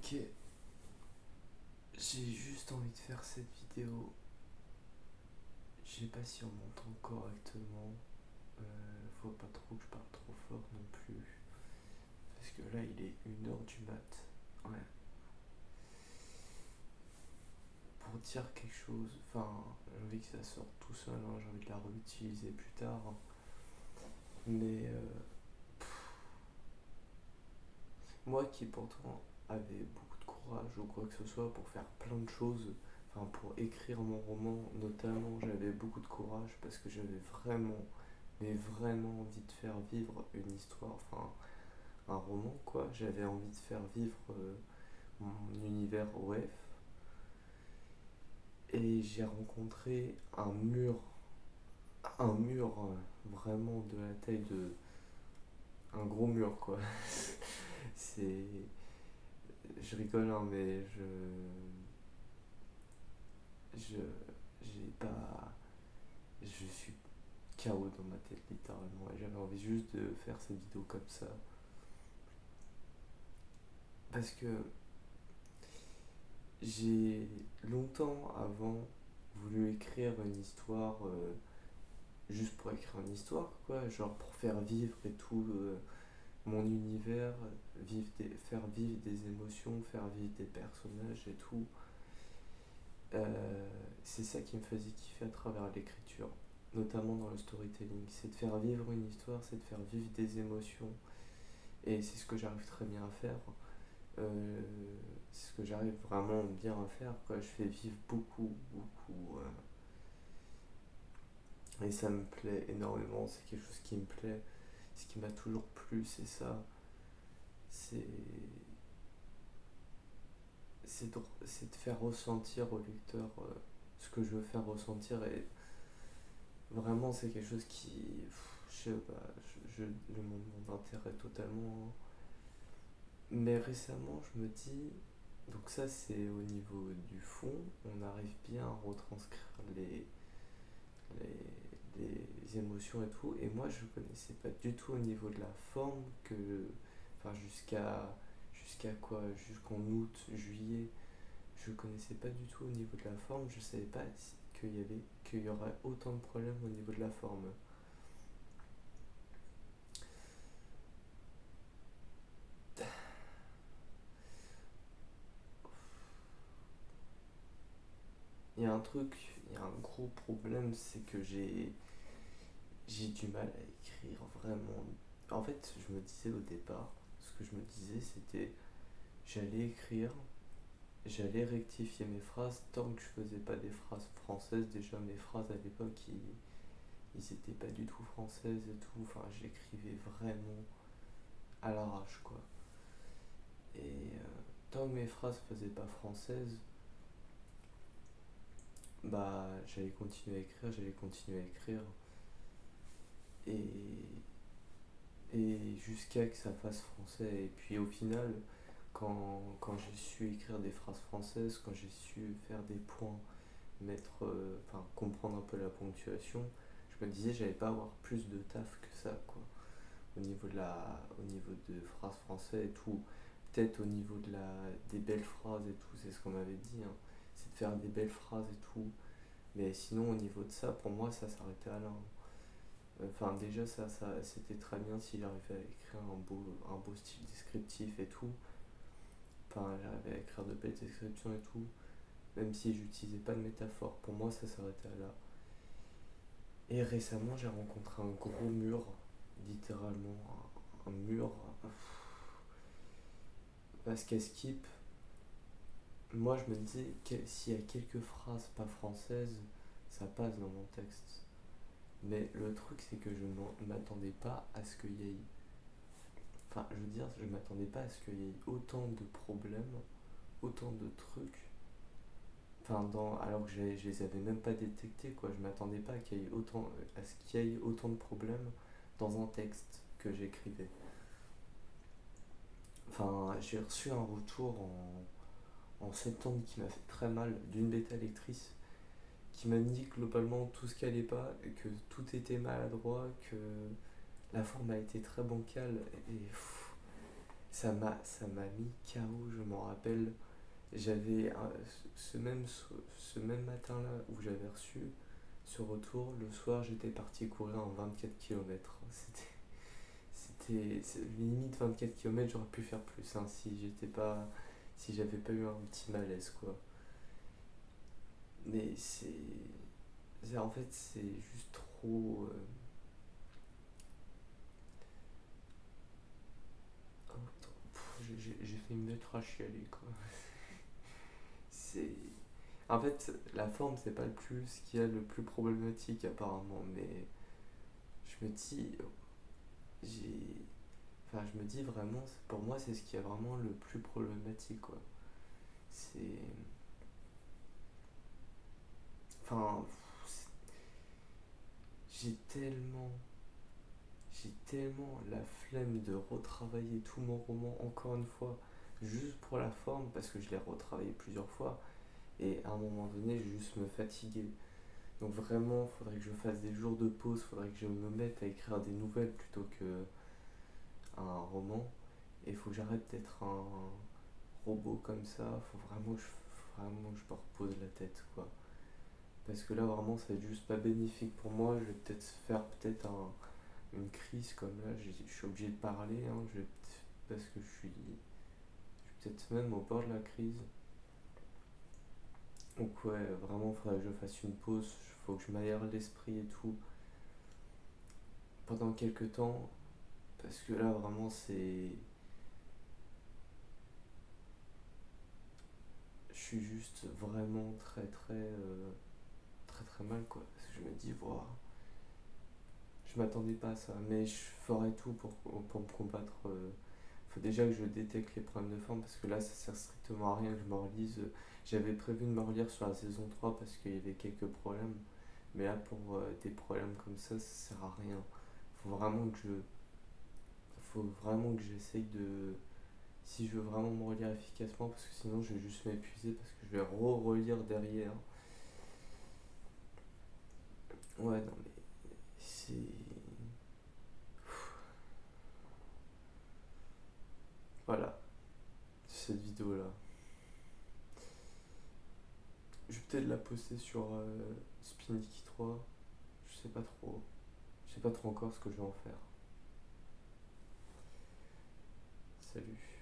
Ok, j'ai juste envie de faire cette vidéo. Je sais pas si on m'entend correctement. Faut pas trop que je parle trop fort non plus. Parce que là, il est 1h du mat. Ouais. Pour dire quelque chose, enfin, j'ai envie que ça sorte tout seul, hein, j'ai envie de la réutiliser plus tard. Mais moi qui pourtant avait beaucoup de courage ou quoi que ce soit pour faire plein de choses, enfin pour écrire mon roman notamment, j'avais beaucoup de courage parce que j'avais vraiment, mais vraiment envie de faire vivre une histoire, enfin un roman quoi. J'avais envie de faire vivre mon univers OF et j'ai rencontré un mur vraiment de la taille de un gros mur quoi. C'est, je rigole hein, mais je, j'ai pas, je suis KO dans ma tête littéralement et j'avais envie juste de faire cette vidéo comme ça parce que j'ai longtemps avant voulu écrire une histoire juste pour écrire une histoire quoi, genre pour faire vivre et tout mon univers, faire vivre des émotions, faire vivre des personnages et tout. C'est ça qui me faisait kiffer à travers l'écriture, notamment dans le storytelling. C'est de faire vivre une histoire, c'est de faire vivre des émotions. Et c'est ce que j'arrive très bien à faire. Euh, c'est ce que j'arrive vraiment bien à faire. Quoi. Je fais vivre beaucoup, beaucoup. Et ça me plaît énormément. C'est quelque chose qui me plaît. Ce qui m'a toujours plu, c'est ça. C'est, c'est de faire ressentir au lecteur ce que je veux faire ressentir. Et vraiment, c'est quelque chose qui. Je sais pas, mon intérêt totalement. Mais récemment, je me dis. Donc, ça, c'est au niveau du fond. On arrive bien à retranscrire les émotions et tout. Et moi, je connaissais pas du tout au niveau de la forme que. Enfin, jusqu'à quoi? Jusqu'en août, juillet. Je connaissais pas du tout au niveau de la forme. Je savais pas qu'il y aurait autant de problèmes au niveau de la forme. Il y a un gros problème, c'est que j'ai du mal à écrire vraiment. En fait, je me disais au départ, ce que je me disais, c'était j'allais écrire, j'allais rectifier mes phrases tant que je faisais pas des phrases françaises. Déjà, mes phrases à l'époque, ils étaient pas du tout françaises et tout. Enfin, j'écrivais vraiment à l'arrache, quoi. Et tant que mes phrases faisaient pas françaises, bah, j'allais continuer à écrire. Et, et jusqu'à que ça fasse français. Et puis au final, quand j'ai su écrire des phrases françaises, quand j'ai su faire des points, enfin comprendre un peu la ponctuation, je me disais j'allais pas avoir plus de taf que ça quoi. Au niveau de phrases françaises et tout, peut-être au niveau des belles phrases et tout, c'est ce qu'on m'avait dit, hein. C'est de faire des belles phrases et tout. Mais sinon au niveau de ça, pour moi ça s'arrêtait à là, hein. Enfin, déjà, ça c'était très bien si j'arrivais à écrire un beau style descriptif et tout. Enfin, j'arrivais à écrire de belles descriptions et tout. Même si j'utilisais pas de métaphore, pour moi, ça s'arrêtait là. Et récemment, j'ai rencontré un gros mur, littéralement, un mur. Parce qu'à Skip, moi je me disais que s'il y a quelques phrases pas françaises, ça passe dans mon texte. Mais le truc, c'est que je ne m'attendais pas à ce qu'il y ait. Enfin, je veux dire, je m'attendais pas à ce qu'il y ait autant de problèmes, autant de trucs. Enfin, alors que je les avais même pas détectés, quoi. Je m'attendais pas à ce qu'il y ait autant de problèmes dans un texte que j'écrivais. Enfin, j'ai reçu un retour en septembre qui m'a fait très mal d'une bêta lectrice qui m'a dit globalement tout ce qui allait pas, que tout était maladroit, que la forme a été très bancale et ça m'a mis KO, je m'en rappelle. J'avais ce même matin-là où j'avais reçu ce retour, le soir j'étais parti courir en 24 km. Limite 24 km, j'aurais pu faire plus hein, si j'avais pas eu un petit malaise quoi. Mais en fait c'est juste trop. J'ai fait une mettre à chialer quoi. C'est En fait, la forme, c'est pas ce qu'il y a le plus problématique apparemment, mais je me dis, j'ai, je me dis vraiment, pour moi, c'est ce qui est vraiment le plus problématique, quoi. C'est, enfin, j'ai tellement, j'ai tellement la flemme de retravailler tout mon roman encore une fois, juste pour la forme, parce que je l'ai retravaillé plusieurs fois, et à un moment donné, je vais juste me fatiguer. Donc vraiment, il faudrait que je fasse des jours de pause, il faudrait que je me mette à écrire des nouvelles plutôt que un roman. Et il faut que j'arrête d'être un robot comme ça. Faut vraiment que je me repose la tête, quoi. Parce que là, vraiment, ça va être juste pas bénéfique pour moi. Je vais peut-être faire une crise comme là. Je suis obligé de parler, hein. Parce que je suis peut-être même au bord de la crise. Donc ouais, vraiment, il faudrait que je fasse une pause. Il faut que je m'aère l'esprit et tout pendant quelques temps. Parce que là, vraiment, je suis juste vraiment très très très très mal quoi. Parce que je me dis, wow, je m'attendais pas à ça. Mais je ferai tout pour me combattre. Faut déjà que je détecte les problèmes de forme parce que là, ça sert strictement à rien que je me relise. J'avais prévu de me relire sur la saison 3 parce qu'il y avait quelques problèmes. Mais là, pour des problèmes comme ça sert à rien. Faut vraiment que je. Faut vraiment que j'essaye de. Si je veux vraiment me relire efficacement, parce que sinon je vais juste m'épuiser, parce que je vais relire derrière. Ouais, non, mais c'est. Voilà, cette vidéo-là. Je vais peut-être la poster sur Spiniki 3. Je sais pas trop. Je sais pas trop encore ce que je vais en faire. Salut.